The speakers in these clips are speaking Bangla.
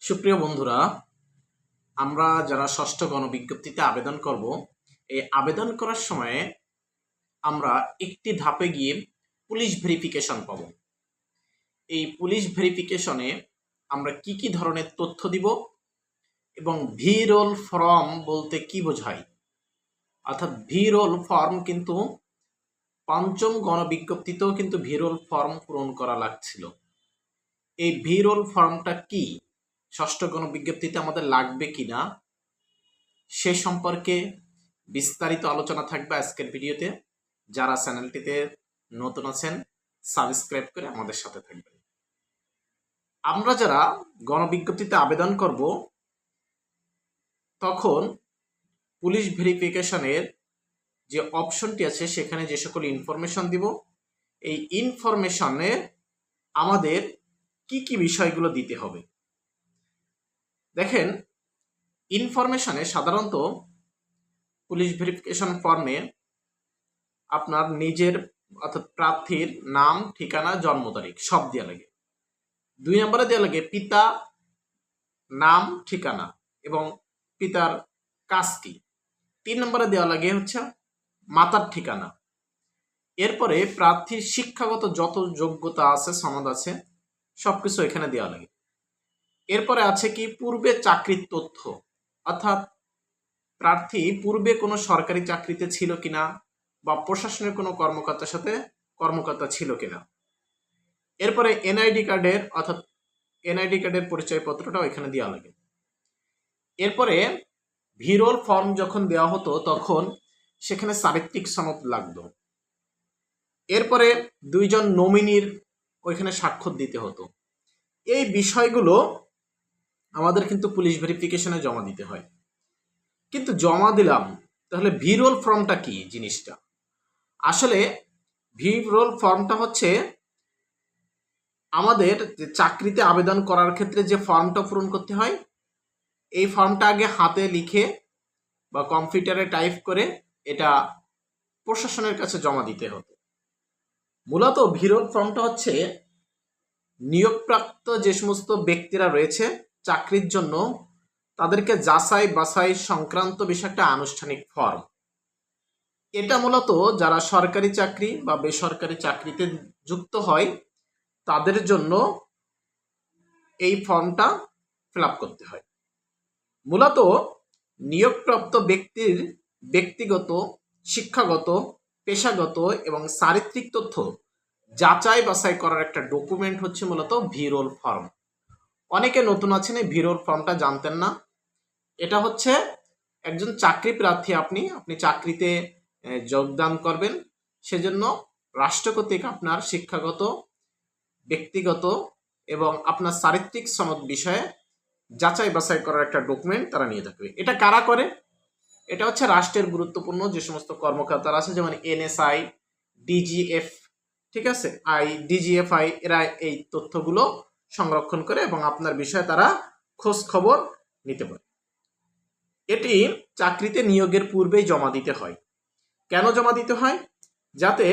সুপ্রিয় বন্ধুরা, আমরা যারা ষষ্ঠ গণবিজ্ঞপ্তিতে আবেদন করব, এই আবেদন করার সময়ে আমরা একটি ধাপে গিয়ে পুলিশ ভেরিফিকেশন পাব। এই পুলিশ ভেরিফিকেশনে আমরা কি কি ধরনের তথ্য দিব এবং ভি রোল ফর্ম বলতে কি বোঝায়, অর্থাৎ ভি রোল ফর্ম কিন্তু পঞ্চম গণবিজ্ঞপ্তিতেও কিন্তু ভি রোল ফর্ম পূরণ করা লাগছিল। এই ভি রোল ফর্মটা কি, ষষ্ঠ গণবিজ্ঞপ্তিতে আমাদের লাগবে কিনা সে সম্পর্কে বিস্তারিত আলোচনা থাকবে আজকের ভিডিওতে। যারা চ্যানেলটিতে নতুন আছেন সাবস্ক্রাইব করে আমাদের সাথে থাকবেন। আমরা যারা গণবিজ্ঞপ্তিতে আবেদন করব তখন পুলিশ ভেরিফিকেশনের যে অপশনটি আছে সেখানে যে সকল ইনফরমেশন দিব, এই ইনফরমেশনে আমাদের কি কি বিষয়গুলো দিতে হবে। দেখেন, ইনফরমেশনে সাধারণত পুলিশ ভেরিফিকেশন ফর্মে আপনার নিজের অর্থাৎ প্রার্থীর নাম, ঠিকানা, জন্ম তারিখ সব দেওয়া লাগে। 2 নম্বরে দেওয়া লাগে পিতা নাম, ঠিকানা এবং পিতার কাজ কি। 3 নম্বরে দেওয়া লাগে হচ্ছে মাতার ঠিকানা। এরপরে প্রার্থীর শিক্ষাগত যত যোগ্যতা আছে, সনদ আছে, সবকিছু এখানে দেওয়া লাগে। এরপরে আছে কি পূর্বে চাকরির তথ্য, অর্থাৎ প্রার্থী পূর্বে কোনো সরকারি চাকরিতে ছিল কিনা বা প্রশাসনের কোনো কর্মকর্তা ছিল কিনা। এরপরে এনআইডি কার্ডের পরিচয়পত্রটাও এখানে দেওয়া লাগে। এরপরে ভিরোল ফর্ম যখন দেওয়া হতো তখন সেখানে চারিত্রিক সনদ লাগতো। এরপরে 2 জন নমিনির ওইখানে স্বাক্ষর দিতে হতো। এই বিষয়গুলো আমাদের কিন্তু পুলিশ ভেরিফিকেশনে জমা দিতে হয়। কিন্তু জমা দিলাম, তাহলে ভিরোল ফর্মটা কি জিনিসটা? আসলে ভিরোল ফর্মটা হচ্ছে আমাদের যে চাকরিতে আবেদন করার ক্ষেত্রে যে ফর্মটা পূরণ করতে হয়, এই ফর্মটা আগে হাতে লিখে বা কম্পিউটারে টাইপ করে এটা প্রশাসনের কাছে জমা দিতে হতো। মূলত ভিরোল ফর্মটা হচ্ছে নিয়োগপ্রাপ্ত যে সমস্ত ব্যক্তিরা রয়েছে চাকরির জন্য, তাদেরকে যাচাই বাছাই সংক্রান্ত বিষয় একটা আনুষ্ঠানিক ফর্ম। এটা মূলত যারা সরকারি চাকরি বা বেসরকারি চাকরিতে যুক্ত হয় তাদের জন্য এই ফর্মটা ফিল আপ করতে হয়। মূলত নিয়োগপ্রাপ্ত ব্যক্তির ব্যক্তিগত, শিক্ষাগত, পেশাগত এবং চারিত্রিক তথ্য যাচাই বাছাই করার একটা ডকুমেন্ট হচ্ছে মূলত ভিরোল ফর্ম। অনেকে নতুন আছেন, এই ভিরোল ফর্মটা জানতেন না। এটা হচ্ছে একজন চাকরি প্রার্থী, আপনি চাকরিতে যোগদান করবেন, সেজন্য রাষ্ট্র কর্তৃক আপনার শিক্ষাগত, ব্যক্তিগত এবং আপনার চারিত্রিক সনদ বিষয়ে যাচাই বাছাই করার একটা ডকুমেন্ট তারা নিয়ে থাকবে। এটা কারা করে? এটা হচ্ছে রাষ্ট্রের গুরুত্বপূর্ণ যে সমস্ত কর্মকর্তারা আছে, যেমন এনএসআই, ডিজিএফ, ঠিক আছে, ডিজিএফআই, এরা এই তথ্যগুলো সংরক্ষণ করে এবং আপনার বিষয়ে তারা খোঁজ খবর নিতে পারে। এটি চাকরিতে নিয়োগের পূর্বেই জমা দিতে হয়। কেন জমা দিতে হয়? যাতে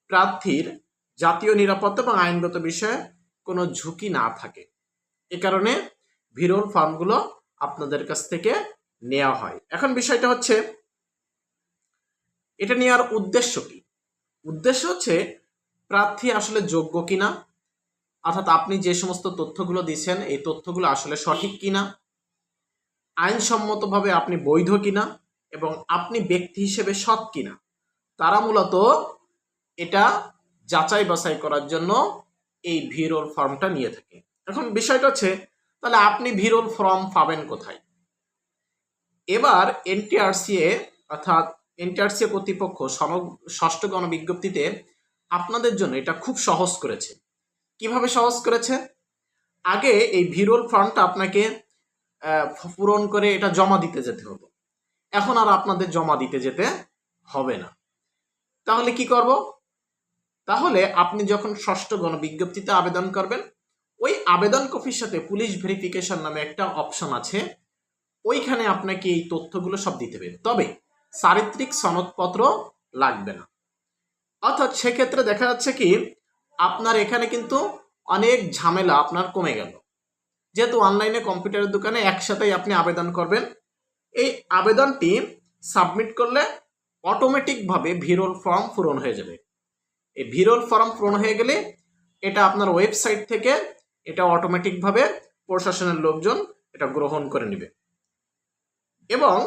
প্রার্থীর জাতীয় নিরাপত্তা এবং আইনগত বিষয়ে কোনো ঝুঁকি না থাকে। এ কারণে ভিরোল ফর্মগুলো আপনাদের কাছ থেকে নেওয়া হয়। এখন বিষয়টা হচ্ছে এটা নেওয়ার উদ্দেশ্য কি? উদ্দেশ্য হচ্ছে প্রার্থী আসলে যোগ্য কিনা, অর্থাৎ আপনি যে সমস্ত তথ্যগুলো দিচ্ছেন এই তথ্যগুলো আসলে সঠিক কিনা, আইনসম্মতভাবে আপনি বৈধ কিনা এবং আপনি ব্যক্তি হিসেবে সৎ কিনা, তারা মূলত এটা যাচাই বাছাই করার জন্য এই ভিরোল ফর্মটা নিয়ে থাকে। এখন বিষয়টা হচ্ছে, তাহলে আপনি ভিরোল ফর্ম পাবেন কোথায়? এবার এনটিআরসিএ অর্থাৎ এনটিআরসিএ কর্তৃপক্ষ ষষ্ঠ গণবিজ্ঞপ্তিতে আপনাদের জন্য এটা খুব সহজ করেছে। কিভাবে সহজ করেছে? আগে এই ভিরোল ফর্মটা আপনাকে পূরণ করে এটা জমা দিতে যেতে হতো, এখন আর আপনাদের জমা দিতে যেতে হবে না। তাহলে কি করব? তাহলে আপনি যখন ষষ্ঠ গণবিজ্ঞপ্তিতে আবেদন করবেন, ওই আবেদন কপির সাথে পুলিশ ভেরিফিকেশন নামে একটা অপশন আছে, ওইখানে আপনাকে এই তথ্যগুলো সব দিতে হবে। তবে চারিত্রিক সনদপত্র লাগবে না। অর্থাৎ সেক্ষেত্রে দেখা যাচ্ছে কি আপনার এখানে কিন্তু অনেক ঝামেলা আপনার কমে গেল। যেহেতু অনলাইনে কম্পিউটারের দোকানে একসাথেই আপনি আবেদন করবেন, এই আবেদনটি সাবমিট করলে অটোমেটিকভাবে ভিরোল ফর্ম পূরণ হয়ে যাবে। এই ভিরোল ফর্ম পূরণ হয়ে গেলে এটা আপনার ওয়েবসাইট থেকে এটা অটোমেটিকভাবে প্রশাসনের লোকজন এটা গ্রহণ করে নেবে। এবং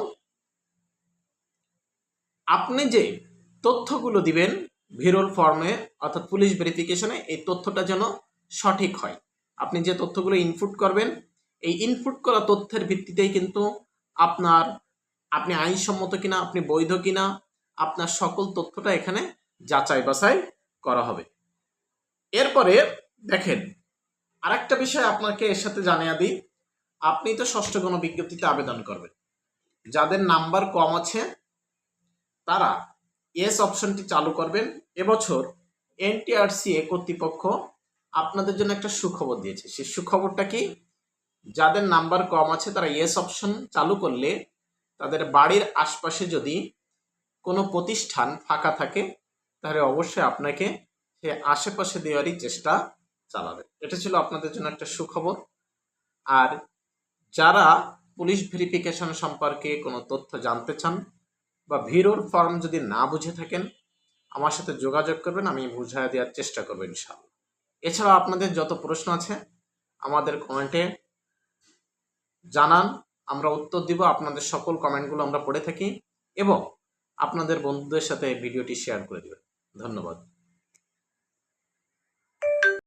আপনি যে তথ্যগুলো দিবেন ভিরোল ফর্মে অর্থাৎ পুলিশ ভেরিফিকেশনে, এই তথ্যটা যেন সঠিক হয়। আপনি যে তথ্যগুলো ইনপুট করবেন, এই ইনপুট করা তথ্যের ভিত্তিতেই কিন্তু আপনি আইনসম্মত কিনা, আপনি বৈধ কিনা, আপনার সকল তথ্যটা এখানে যাচাই বাছাই করা হবে। এরপরে দেখেন, আরেকটা বিষয় আপনাকে এর সাথে জানিয়ে দিই, আপনি তো ষষ্ঠ গণবিজ্ঞপ্তিতে আবেদন করবেন। যাদের নাম্বার কম আছে তারা ইয়েস অপশনটি চালু করবেন। এবছর এনটিআরসিএ কর্তৃপক্ষ আপনাদের জন্য একটা সুখবর দিয়েছে। সেই সুখবরটা কি? যাদের নাম্বার কম আছে তারা ইয়েস অপশন চালু করলে তাদের বাড়ির আশপাশে যদি কোনো প্রতিষ্ঠান ফাঁকা থাকে তাহলে অবশ্যই আপনাকে সে আশেপাশে দেওয়ারই চেষ্টা চালাবে। এটা ছিল আপনাদের জন্য একটা সুখবর। আর যারা পুলিশ ভেরিফিকেশন সম্পর্কে কোনো তথ্য জানতে চান বা ভিরোল ফর্ম যদি না বুঝে থাকেন, আমার সাথে যোগাযোগ করবেন, আমি বুঝিয়ে দেওয়ার চেষ্টা করবো ইনশাআল্লাহ। এছাড়া আপনাদের যত প্রশ্ন আছে আমাদের কমেন্টে জানান, আমরা উত্তর দিব। আপনাদের সকল কমেন্টগুলো আমরা পড়ে থাকি এবং আপনাদের বন্ধুদের সাথে ভিডিওটি শেয়ার করে দেবেন। ধন্যবাদ।